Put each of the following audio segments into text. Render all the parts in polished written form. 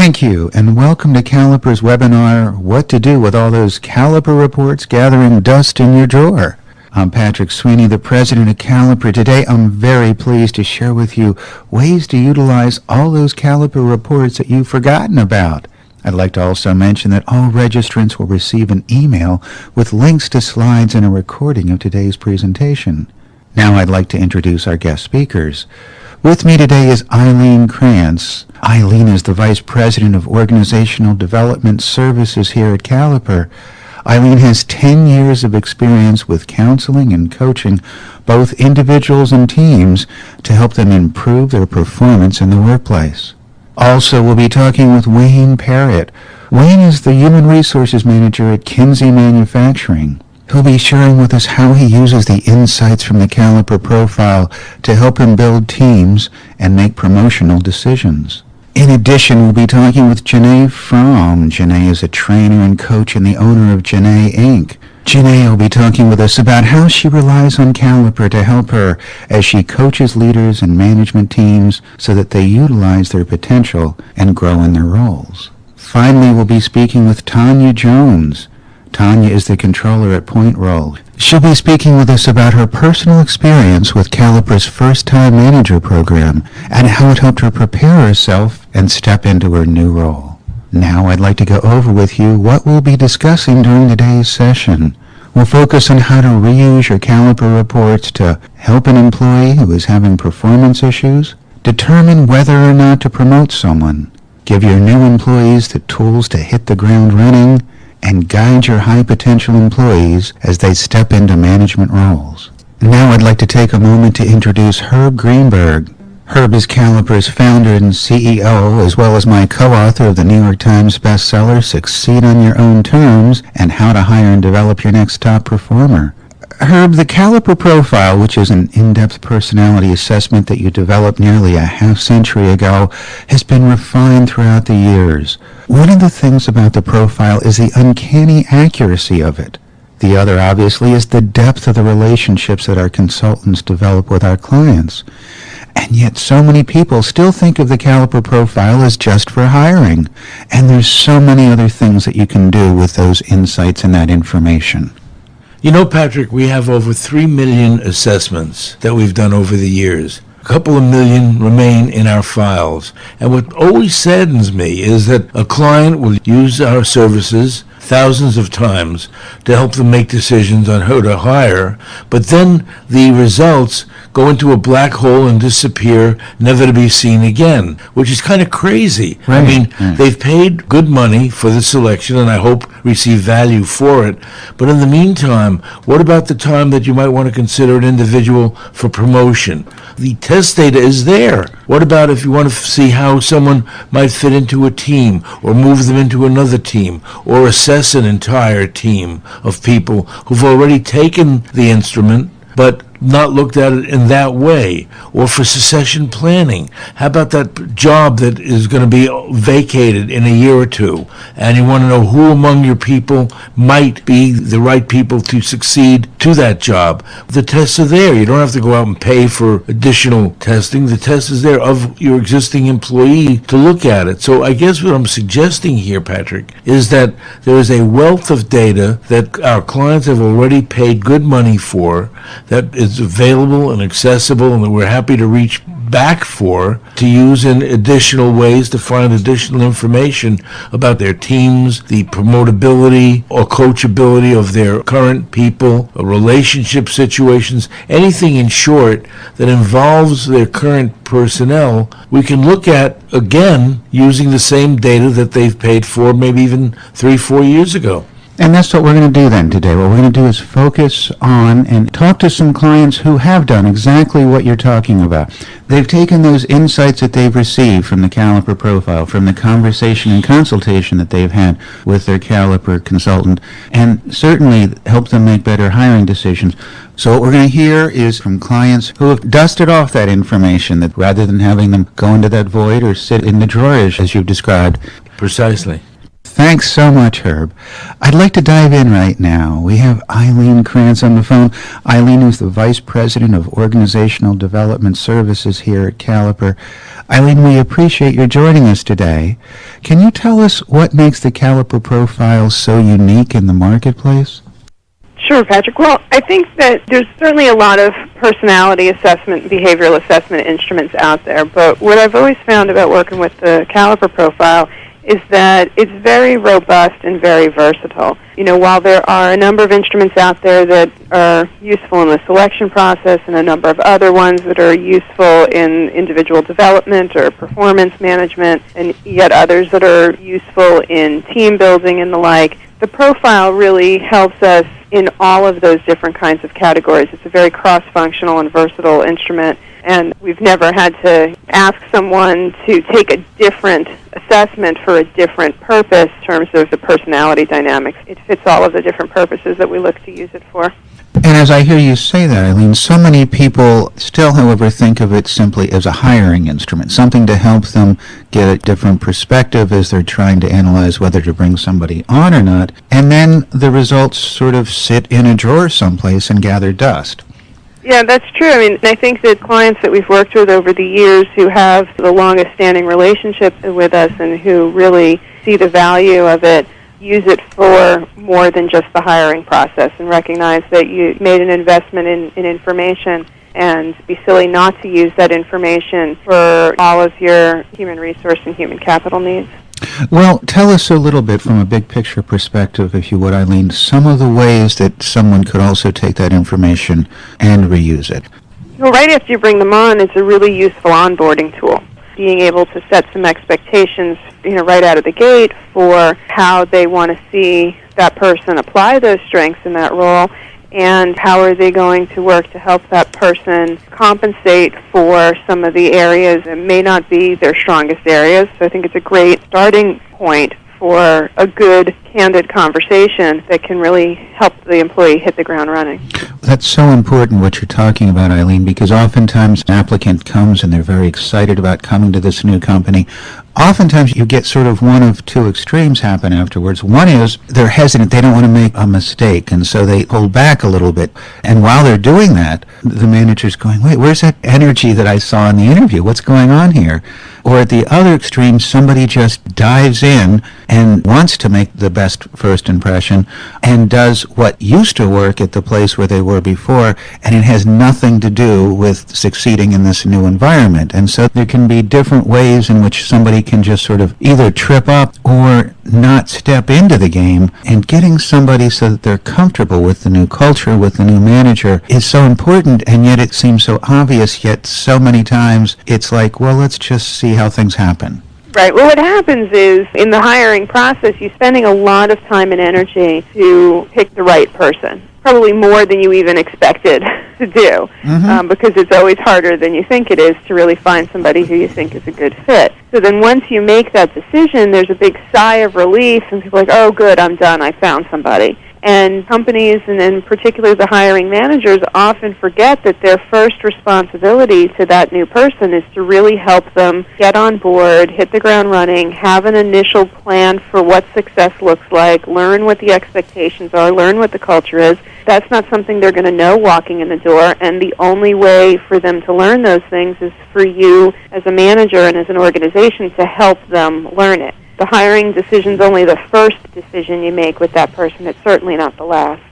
Thank you, and welcome to Caliper's webinar, What to Do with All Those Caliper Reports Gathering Dust in Your Drawer. I'm Patrick Sweeney, the president of Caliper. Today, I'm very pleased to share with you ways to utilize all those Caliper reports that you've forgotten about. I'd like to also mention that all registrants will receive an email with links to slides and a recording of today's presentation. Now I'd like to introduce our guest speakers. With me today is Eileen Krantz. Eileen is the Vice President of Organizational Development Services here at Caliper. Eileen has 10 years of experience with counseling and coaching both individuals and teams to help them improve their performance in the workplace. Also, we'll be talking with Wayne Parrott. Wayne is the Human Resources Manager at Kinsey Manufacturing. He'll be sharing with us how he uses the insights from the Caliper profile to help him build teams and make promotional decisions. In addition, we'll be talking with Janae Fromm. Janae is a trainer and coach and the owner of Janae Inc. Janae will be talking with us about how she relies on Caliper to help her as she coaches leaders and management teams so that they utilize their potential and grow in their roles. Finally, we'll be speaking with Tanya Jones. Tanya is the controller at Point Roll. She'll be speaking with us about her personal experience with Caliper's First-Time Manager program and how it helped her prepare herself and step into her new role. Now I'd like to go over with you what we'll be discussing during today's session. We'll focus on how to reuse your Caliper reports to help an employee who is having performance issues, determine whether or not to promote someone, give your new employees the tools to hit the ground running, and guide your high-potential employees as they step into management roles. Now I'd like to take a moment to introduce Herb Greenberg. Herb is Caliper's founder and CEO, as well as my co-author of the New York Times bestseller, Succeed on Your Own Terms, and How to Hire and Develop Your Next Top Performer. Herb, the Caliper Profile, which is an in-depth personality assessment that you developed nearly a half-century ago, has been refined throughout the years. One of the things about the profile is the uncanny accuracy of it. The other, obviously, is the depth of the relationships that our consultants develop with our clients. And yet so many people still think of the Caliper Profile as just for hiring. And there's so many other things that you can do with those insights and that information. You know, Patrick, we have over 3 million assessments that we've done over the years. A couple of million remain in our files. And what always saddens me is that a client will use our services thousands of times to help them make decisions on who to hire, but then the results go into a black hole and disappear, never to be seen again, which is kind of crazy. Right. I mean, they've paid good money for the selection, and I hope receive value for it. But in the meantime, what about the time that you might want to consider an individual for promotion? The test data is there. What about if you want to see how someone might fit into a team, or move them into another team, or assess an entire team of people who've already taken the instrument but not looked at it in that way? Or for succession planning, how about that job that is going to be vacated in a year or two, and you want to know who among your people might be the right people to succeed to that job? The tests are there. You don't have to go out and pay for additional testing. The test is there of your existing employee to look at it. So I guess what I'm suggesting here, Patrick, is that there is a wealth of data that our clients have already paid good money for, that is available and accessible, and that we're happy to reach back for to use in additional ways to find additional information about their teams, the promotability or coachability of their current people, relationship situations, anything in short that involves their current personnel, we can look at again using the same data that they've paid for maybe even 3-4 years ago. And that's what we're going to do then today. What we're going to do is focus on and talk to some clients who have done exactly what you're talking about. They've taken those insights that they've received from the Caliper Profile, from the conversation and consultation that they've had with their Caliper consultant, and certainly helped them make better hiring decisions. So what we're going to hear is from clients who have dusted off that information, that rather than having them go into that void or sit in the drawer, as you've described. Precisely. Thanks so much, Herb. I'd like to dive in right now. We have Eileen Krantz on the phone. Eileen is the Vice President of Organizational Development Services here at Caliper. Eileen, we appreciate your joining us today. Can you tell us what makes the Caliper profile so unique in the marketplace? Sure, Patrick. Well, I think that there's certainly a lot of personality assessment, behavioral assessment instruments out there, but what I've always found about working with the Caliper profile is that it's very robust and very versatile. You know, while there are a number of instruments out there that are useful in the selection process and a number of other ones that are useful in individual development or performance management, and yet others that are useful in team building and the like, the profile really helps us in all of those different kinds of categories. It's a very cross-functional and versatile instrument, and we've never had to ask someone to take a different assessment for a different purpose in terms of the personality dynamics. It fits all of the different purposes that we look to use it for. And as I hear you say that, Eileen, so many people still, however, think of it simply as a hiring instrument, something to help them get a different perspective as they're trying to analyze whether to bring somebody on or not, and then the results sort of sit in a drawer someplace and gather dust. Yeah, that's true. I mean, I think that clients that we've worked with over the years who have the longest standing relationship with us and who really see the value of it use it for more than just the hiring process and recognize that you made an investment in information and be silly not to use that information for all of your human resource and human capital needs. Well, tell us a little bit from a big picture perspective, if you would, Eileen, some of the ways that someone could also take that information and reuse it. Well, right after you bring them on, it's a really useful onboarding tool. Being able to set some expectations, right out of the gate for how they want to see that person apply those strengths in that role, and how are they going to work to help that person compensate for some of the areas that may not be their strongest areas. So I think it's a great starting point for a good, candid conversation that can really help the employee hit the ground running. That's so important what you're talking about, Eileen, because oftentimes an applicant comes and they're very excited about coming to this new company. Oftentimes you get sort of one of two extremes happen afterwards. One is they're hesitant, they don't want to make a mistake, and so they hold back a little bit. And while they're doing that, the manager's going, wait, where's that energy that I saw in the interview? What's going on here? Or at the other extreme, somebody just dives in and wants to make the best first impression and does what used to work at the place where they were before, and it has nothing to do with succeeding in this new environment. And so there can be different ways in which somebody can just sort of either trip up or not step into the game, and getting somebody so that they're comfortable with the new culture, with the new manager, is so important, and yet it seems so obvious, yet so many times it's like, well, let's just see how things happen. Right. Well, what happens is, in the hiring process, you're spending a lot of time and energy to pick the right person, probably more than you even expected to do, because it's always harder than you think it is to really find somebody who you think is a good fit. So then once you make that decision, there's a big sigh of relief, and people are like, oh, good, I'm done, I found somebody. And companies, and in particular the hiring managers, often forget that their first responsibility to that new person is to really help them get on board, hit the ground running, have an initial plan for what success looks like, learn what the expectations are, learn what the culture is. That's not something they're going to know walking in the door, and the only way for them to learn those things is for you as a manager and as an organization to help them learn it. The hiring decision is only the first decision you make with that person. It's certainly not the last.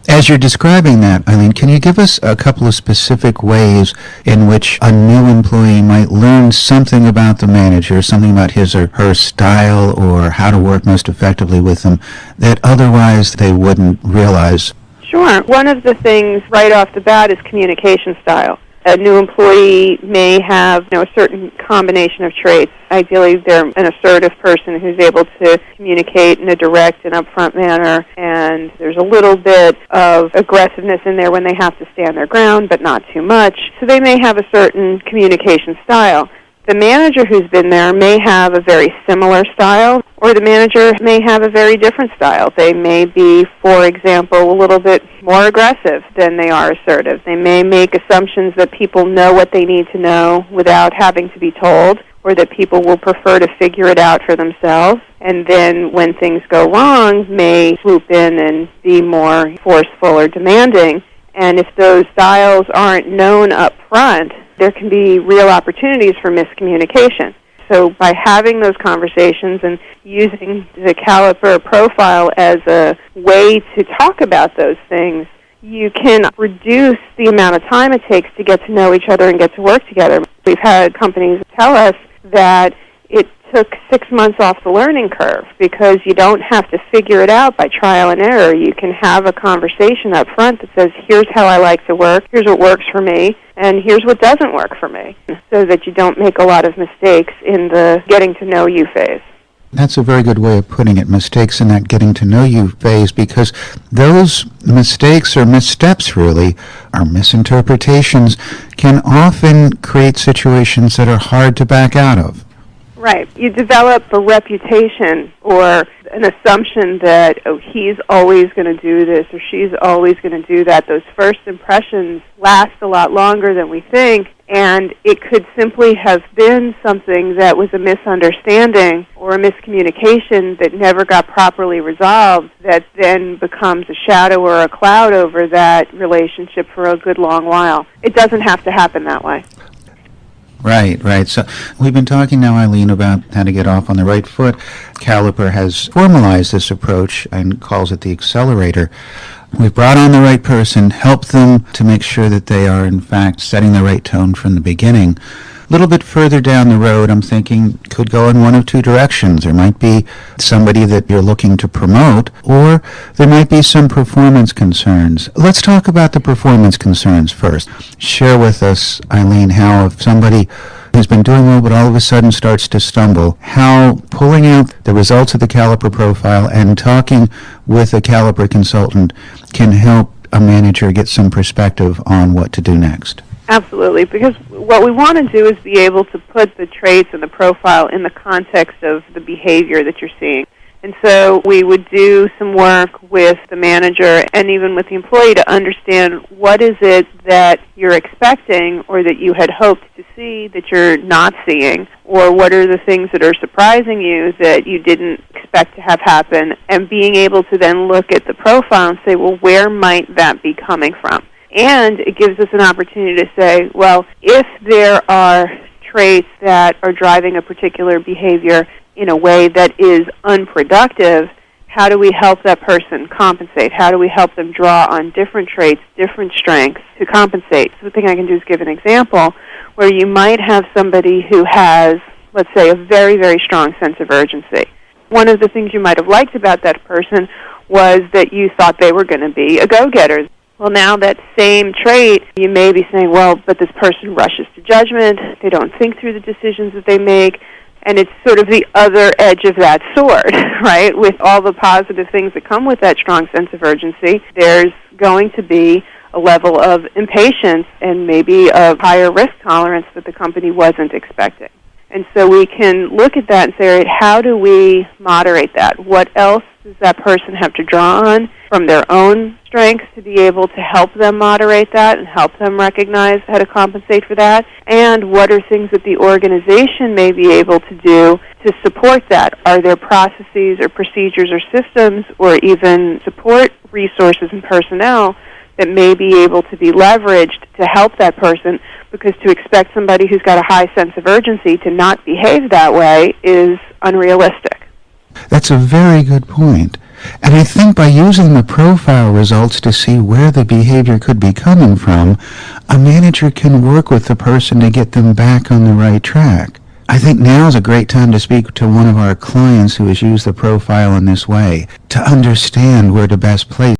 As you're describing that, Eileen, can you give us a couple of specific ways in which a new employee might learn something about the manager, something about his or her style or how to work most effectively with them that otherwise they wouldn't realize? Sure. One of the things right off the bat is communication style. A new employee may have a certain combination of traits. Ideally, they're an assertive person who's able to communicate in a direct and upfront manner, and there's a little bit of aggressiveness in there when they have to stand their ground, but not too much. So they may have a certain communication style. The manager who's been there may have a very similar style, or the manager may have a very different style. They may be, for example, a little bit more aggressive than they are assertive. They may make assumptions that people know what they need to know without having to be told, or that people will prefer to figure it out for themselves. And then when things go wrong, may swoop in and be more forceful or demanding. And if those styles aren't known up front, there can be real opportunities for miscommunication. so by having those conversations and using the Caliper profile as a way to talk about those things, you can reduce the amount of time it takes to get to know each other and get to work together. We've had companies tell us that it took 6 months off the learning curve because you don't have to figure it out by trial and error. You can have a conversation up front that says, here's how I like to work, here's what works for me, and here's what doesn't work for me, so that you don't make a lot of mistakes in the getting to know you phase. That's a very good way of putting it, mistakes in that getting to know you phase, because those mistakes or missteps really, or misinterpretations, can often create situations that are hard to back out of. Right. You develop a reputation or an assumption that, oh, he's always going to do this or she's always going to do that. Those first impressions last a lot longer than we think, and it could simply have been something that was a misunderstanding or a miscommunication that never got properly resolved, that then becomes a shadow or a cloud over that relationship for a good long while. It doesn't have to happen that way. Right. So we've been talking now, Eileen, about how to get off on the right foot. Caliper has formalized this approach and calls it the accelerator. We've brought on the right person, helped them to make sure that they are, in fact, setting the right tone from the beginning. A little bit further down the road, I'm thinking, could go in one of two directions. There might be somebody that you're looking to promote, or there might be some performance concerns. Let's talk about the performance concerns first. Share with us, Eileen, how if somebody who's been doing well but all of a sudden starts to stumble, how pulling out the results of the Caliper profile and talking with a Caliper consultant can help a manager get some perspective on what to do next. Absolutely, because what we want to do is be able to put the traits and the profile in the context of the behavior that you're seeing. And so we would do some work with the manager and even with the employee to understand what is it that you're expecting or that you had hoped to see that you're not seeing, or what are the things that are surprising you that you didn't expect to have happen, and being able to then look at the profile and say, well, where might that be coming from? And it gives us an opportunity to say, well, if there are traits that are driving a particular behavior in a way that is unproductive, how do we help that person compensate? How do we help them draw on different traits, different strengths to compensate? So the thing I can do is give an example where you might have somebody who has, let's say, a very, very strong sense of urgency. One of the things you might have liked about that person was that you thought they were going to be a go-getter. Well, now that same trait, you may be saying, well, but this person rushes to judgment, they don't think through the decisions that they make, and it's sort of the other edge of that sword, right? With all the positive things that come with that strong sense of urgency, there's going to be a level of impatience and maybe a higher risk tolerance that the company wasn't expecting. And so we can look at that and say, all right, how do we moderate that? What else does that person have to draw on from their own strengths to be able to help them moderate that and help them recognize how to compensate for that? And what are things that the organization may be able to do to support that? Are there processes or procedures or systems or even support resources and personnel that may be able to be leveraged to help that person? Because to expect somebody who's got a high sense of urgency to not behave that way is unrealistic. That's a very good point. And I think by using the profile results to see where the behavior could be coming from, a manager can work with the person to get them back on the right track. I think now is a great time to speak to one of our clients who has used the profile in this way to understand where to best place